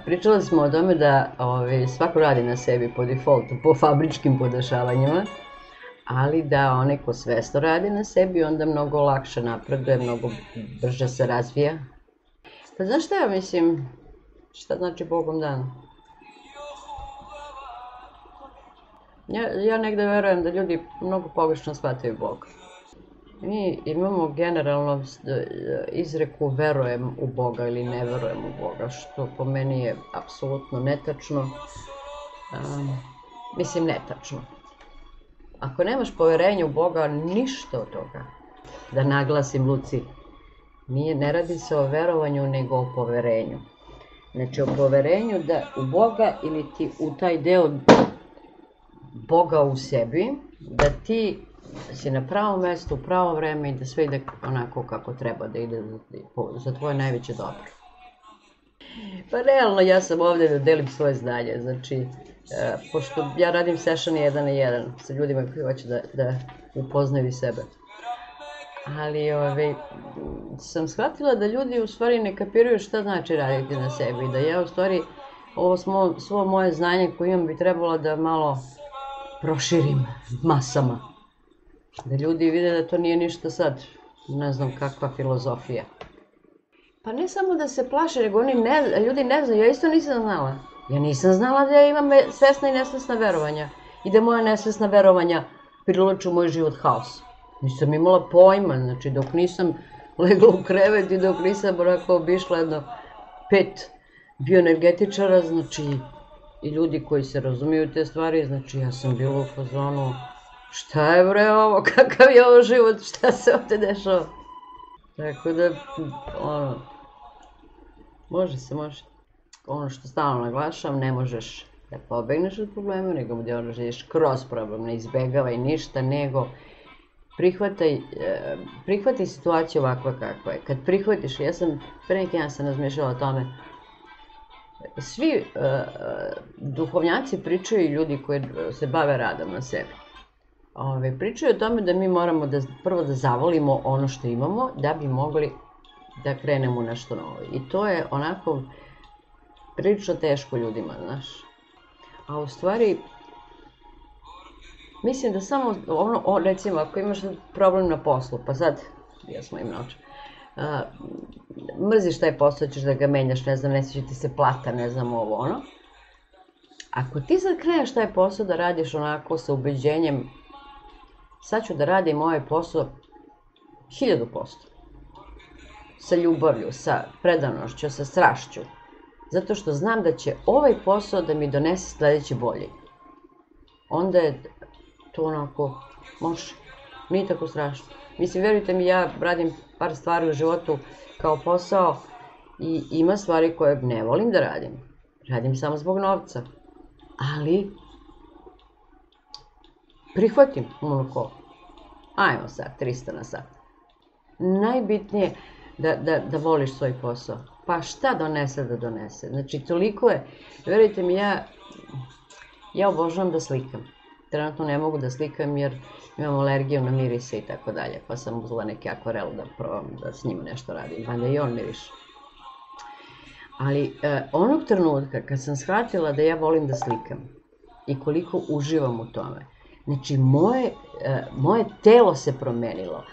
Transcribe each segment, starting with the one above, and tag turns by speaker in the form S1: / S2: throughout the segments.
S1: Pričali smo o tome da svako radi na sebi po defaultu, po fabričkim podešavanjima, ali da onaj ko svesno radi na sebi, onda mnogo lakše napreduje, mnogo brže se razvija. Pa znaš šta ja mislim, šta znači Bogom dan? Ja negde verujem da ljudi mnogo pogrešno shvataju Boga. Mi imamo generalno izreku verujem u Boga ili ne verujem u Boga, što po meni je apsolutno netačno. Mislim, netačno. Ako nemaš poverenje u Boga, ništa od toga. Da naglasim, Luci, ne radi se o verovanju, nego o poverenju. Znači, o poverenju da u Boga ili ti u taj deo Boga u sebi, da ti si na pravom mestu, u pravo vreme i da sve ide onako kako treba, da ide za tvoje najveće dobro. Pa realno ja sam ovde da delim svoje znanje, znači, pošto ja radim session 1 na 1 sa ljudima koji hoće da upoznaju sebe. Ali sam shvatila da ljudi u stvari ne kapiraju šta znači raditi na sebi i da ja u stvari ovo svo moje znanje koje imam bi trebalo da malo proširim masama. Da ljudi vide da to nije ništa sad, ne znam kakva filozofija. Pa ne samo da se plaše, nego ljudi ne znaju, ja isto nisam znala. Ja nisam znala da ja imam svesna i nesvesna verovanja i da moja nesvesna verovanja privlače u moj život haos. Nisam imala pojma, znači dok nisam legla u krevet i dok nisam onako obišla jedno 5 bioenergetičara, znači i ljudi koji se razumiju te stvari, znači ja sam bila u fazonu šta je bre ovo, kakav je ovo život, šta se ovde dešava. Tako da, može. Ono što stalno naglašavam, ne možeš da pobegneš od problema, nego da ideš kroz problem, ne izbegavaj ništa, nego prihvati situaciju ovakva kakva je. Kad prihvatiš, ja sam pre neki dan razmišljala o tome, svi duhovnjaci pričaju i ljudi koji se bave radom na sebi. Pričaju o tome da mi moramo prvo da zavolimo ono što imamo da bi mogli da krenemo u nešto novo. I to je onako prilično teško ljudima, znaš. A u stvari, mislim da samo recimo, ako imaš problem na poslu, pa sad, ja smo im naučili, mrziš taj posao, ćeš da ga menjaš, ne znam, ne sviđa ti se plata, ne znam ovo, ono. Ako ti sad kreneš taj posao da radiš onako sa ubeđenjem, sad ću da radim ovaj posao 1000%. Sa ljubavlju, sa predanošću, sa strašću. Zato što znam da će ovaj posao da mi donese sledeći bolji. Onda je to onako, može, nije tako strašno. Mislim, verujte mi, ja radim par stvari u životu kao posao i ima stvari koje ne volim da radim. Radim samo zbog novca. Ali, prihvatim onako, ajmo sad, 300 na sat. Najbitnije da voliš svoj posao. Pa šta donese da donese? Znači, toliko je, verujte mi, ja obožavam da slikam. Trenutno ne mogu da slikam jer imam alergiju na mirise i tako dalje, pa sam uzela neki akvarel da probam da s njim nešto radim, pa da i on miriše. Ali onog trenutka kad sam shvatila da ja volim da slikam i koliko uživam u tome, znači moje telo se promenilo,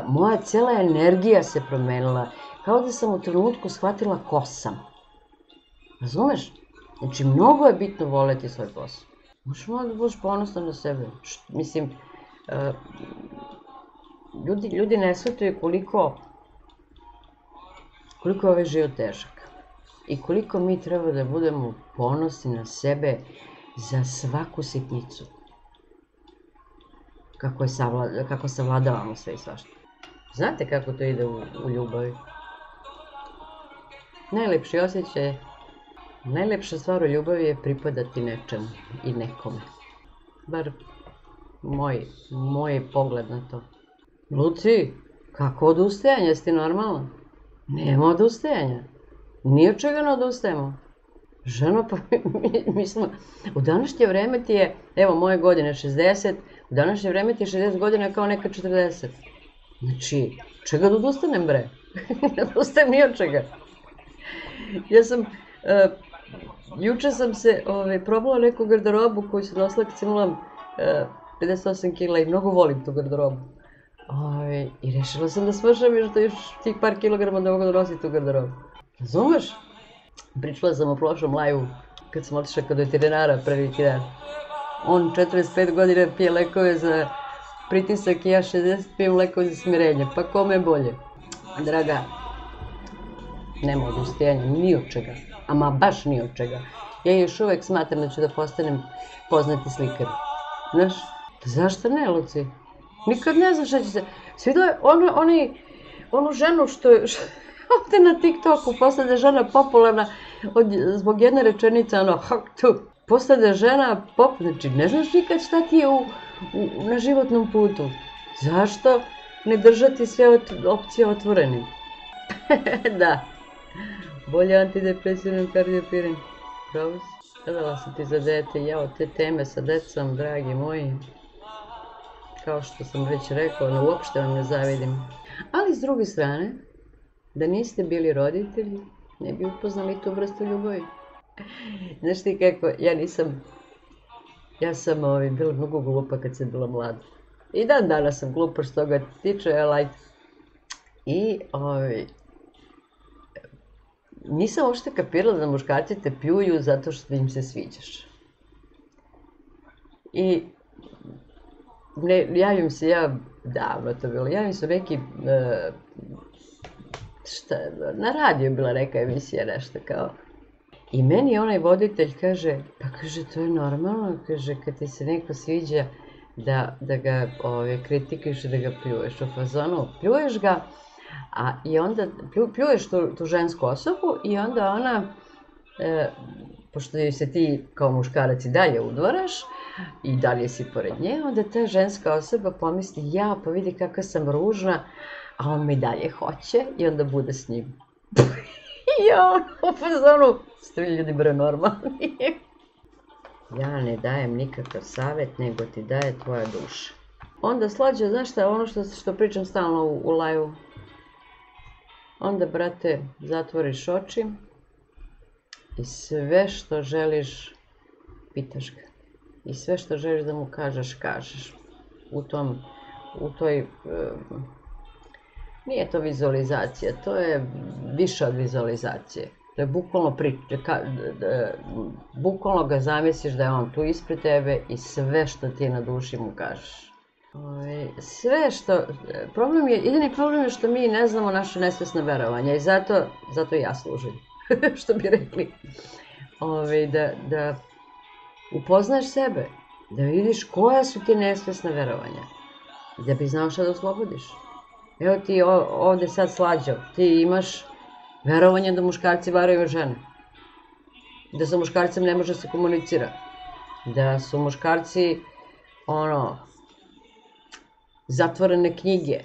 S1: moja cela energija se promenila, kao da sam u trenutku shvatila ko sam. Razumeš? Znači, mnogo je bitno voleti svoj posao. Možeš malo da budeš ponosna na sebe. Mislim, ljudi ne shvataju koliko je ovaj život težak. I koliko mi treba da budemo ponosni na sebe za svaku sitnicu. Kako savladavamo sve i svašta. Znate kako to ide u ljubavi? Najlepši osjećaj, najlepša stvar u ljubavi je pripadati nečemu i nekome. Bar moj pogled na to. Luci, kako odustajanje, jesi ti normalno? Nema odustajanja. Ni od čega ne odustajemo. Ženo, pa mi smo, u današnje vreme ti je, evo moje godine 60, u današnje vreme ti je 60 godina kao neka 40. Znači, čega da odustanem bre? Ne odustajem ni od čega. Ja sam Juče sam se probala neku garderobu koju sam nosila kad sam imala 58 kila i mnogo volim tu garderobu. I rešila sam da smršam još tih par kilograma da mogu da nosim tu garderobu. Razumeš? Pričala sam o prošlom live-u kad sam otišla kod veterinara prvi dan. On 45 godina pije lekove za pritisak i ja 60 pijem lekove za smirenje. Pa kome je bolje? Draga, nema odustajanja ni od čega. Ama baš ni od čega. Ja još uvek smatram da ću da postanem poznati slikar. Znaš? Zašto ne, Luci? Nikad ne znaš šta će se... Svidio je onu ženu što je ovde na TikToku, posle da je žena popularna zbog jedne rečenice, posle da je žena znači ne znaš nikad šta ti je na životnom putu. Zašto ne držati sve opcije otvorenim? Da. Bolje antidepresivni kardiopirin. Pravo si. Gledala sam ti za dete, jao, te teme sa decom, dragi moji. Kao što sam već rekao, uopšte vam ne zavidim. Ali s druge strane, da niste bili roditelji, ne bi upoznali tu vrstu ljubavi. Znaš ti kako, ja sam bila mnogo glupa kad sam bila mlada. I dan danas sam glupa što toga tiče, I nisam uopšte kapirala da muškarci te pljuju zato što im se sviđaš. I javim se davno to bilo, javim se neki, na radiju je bila neka emisija nešto kao. I meni onaj voditelj kaže, to je normalno, kaže, kad ti se neko sviđa da ga kritikuješ i da ga pljuješ. U fazonu pljuješ ga, i onda pljuješ tu žensku osobu i onda ona, pošto se ti kao muškarac i dalje udvaraš i dalje si pored nje, onda ta ženska osoba pomisli, pa vidi kako sam ružna, a on me dalje hoće i onda bude s njim. U fazonu, ste vi ljudi bre normalni. Ja ne dajem nikakav savjet, nego ti daje tvoja duša. Onda slađe, znaš šta, ono što pričam stalno u live-u. Onda, brate, zatvoriš oči i sve što želiš, pitaš ga. I sve što želiš da mu kažeš, kažeš. U toj, nije to vizualizacija, to je više od vizualizacije. To je bukvalno ga zamisliš da je on tu ispred tebe i sve što ti je na duši mu kažeš. Sve što, jedini problem je što mi ne znamo naše nesvesne verovanja i zato ja služim, što bi rekli. Da upoznaš sebe, da vidiš koja su ti nesvesna verovanja, da bi znao šta da oslobodiš. Evo ti ovde sad Slađo, ti imaš verovanje da muškarci varaju žene, da sa muškarcem ne može se komunicira, da su muškarci, zatvorene knjige.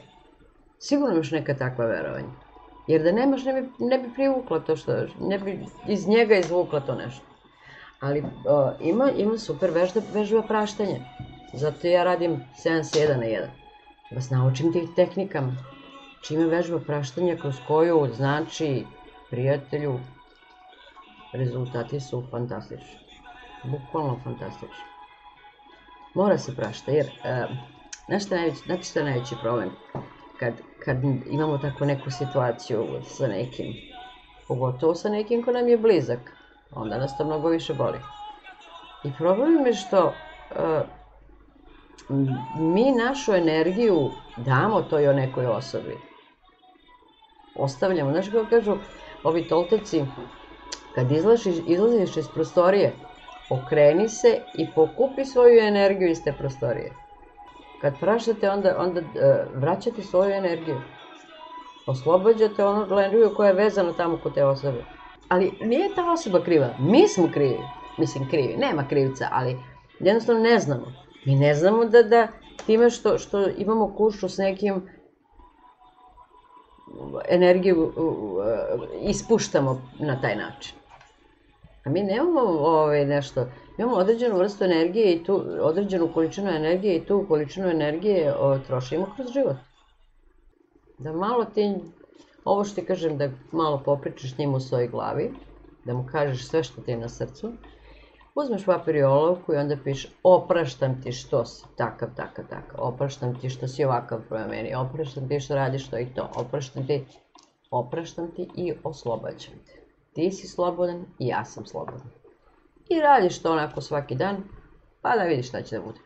S1: Sigurno imaš neka takva verovanja. Jer da nemaš, ne bi privukla to što, ne bi iz njega izvukla to nešto. Ali ima super vežba praštanja. Zato ja radim seanse 1 na 1. Vas naučim tih tehnikama. Čime vežba praštanja kroz koju znači prijatelju, rezultati su fantastični. Bukvalno fantastični. Mora se prašta, jer znate što je najveći problem? Kad imamo tako neku situaciju sa nekim, pogotovo sa nekim ko nam je blizak, onda nas to mnogo više boli. I problem je što mi našu energiju damo toj nekoj osobi. Ostavljamo, znaš kako kažu ovi tolteci, kad izlaziš iz prostorije, okreni se i pokupi svoju energiju iz te prostorije. Kad praštate, onda vraćate svoju energiju. Oslobađate onu energiju koja je vezana tamo kod te osobe. Ali nije ta osoba kriva, mi smo krivi. Mislim krivi, nema krivca, ali jednostavno ne znamo. Mi ne znamo da time što imamo kuću s nekim energiju ispuštamo na taj način. A mi nemamo nešto, imamo određenu vrstu energije i tu određenu količinu energije i tu količinu energije trošimo kroz život. Da malo ti, ovo što ti kažem, da malo popričaš njim u svojoj glavi, da mu kažeš sve što ti je na srcu, uzmeš papir i olovku i onda pišeš opraštam ti što si takav, opraštam ti što si ovakav prema meni, opraštam ti što radiš to i to, opraštam ti i oslobađam te. Ti si slobodan i ja sam slobodan. I radiš to onako svaki dan, pa da vidiš šta će da bude.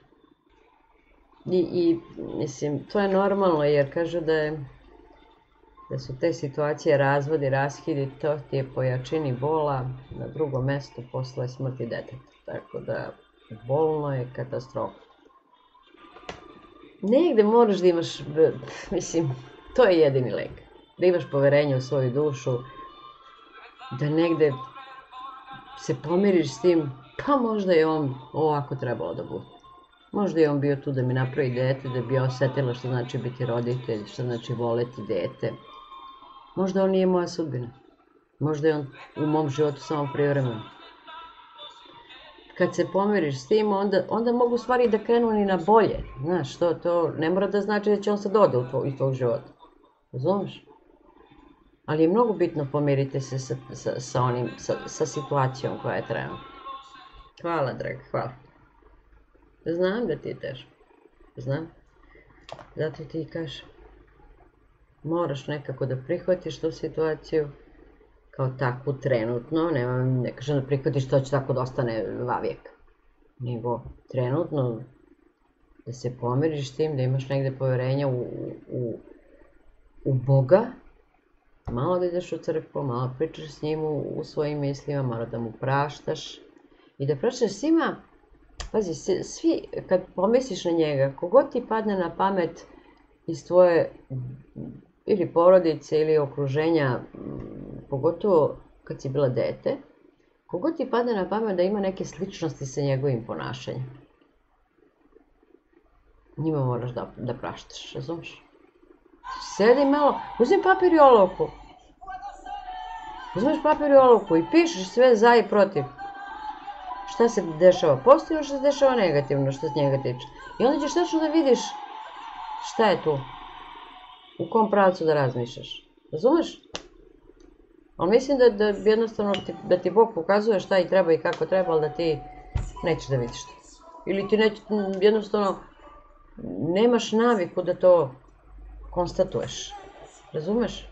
S1: I mislim, to je normalno jer kažu da su te situacije razvodi, raskidi, to ti je po jačini bola na drugom mestu posle smrti deteta. Tako da, bolno je katastrofa. Negde moraš da imaš, mislim, to je jedini lek. Da imaš poverenje u svoju dušu, da negde se pomiriš s tim, pa možda je on ovako trebalo da bude. Možda je on bio tu da mi napravi dete, da bi ja osetila što znači biti roditelj, što znači voleti dete. Možda on nije moja sudbina. Možda je on u mom životu samo privremeno. Kad se pomiriš s tim, onda mogu stvari da krenu ni na bolje. Znaš, to ne mora da znači da će on sad ode iz tvog života. Razumeš? Ali je mnogo bitno pomiriti se sa situacijom koja je trenutna. Hvala, draga, hvala. Znam da ti je teško. Znam. Zato ti kažem. Moraš nekako da prihvatiš tu situaciju kao takvu trenutno. Ne kažem da prihvatiš to će tako da ostane vavijek. Nego trenutno da se pomiriš s tim, da imaš negde poverenja u Boga. Malo da ideš u crkvu, malo pričaš s njim u svojim mislima, malo da mu praštaš. I da praštaš svima, pazi, svi, kad pomisliš na njega, kogod ti padne na pamet iz tvoje ili porodice ili okruženja, pogotovo kad si bila dete, kogod ti padne na pamet da ima neke sličnosti sa njegovim ponašanjem, njima moraš da praštaš, razumiješ? Sedi malo, uzmi papir i olovku. Uzmeš papir i olovku i pišeš sve za i protiv. Šta se dešava pozitivno, šta se dešava negativno, što se njega tiče. I onda ćeš tačno da vidiš šta je tu. U kom pravcu da razmišljaš. Razumeš? Ali mislim da jednostavno da ti Bog pokazuje šta i treba i kako treba, ali da ti nećeš da vidiš to. Ili ti jednostavno nemaš naviku da to konstatuješ. Razumeš?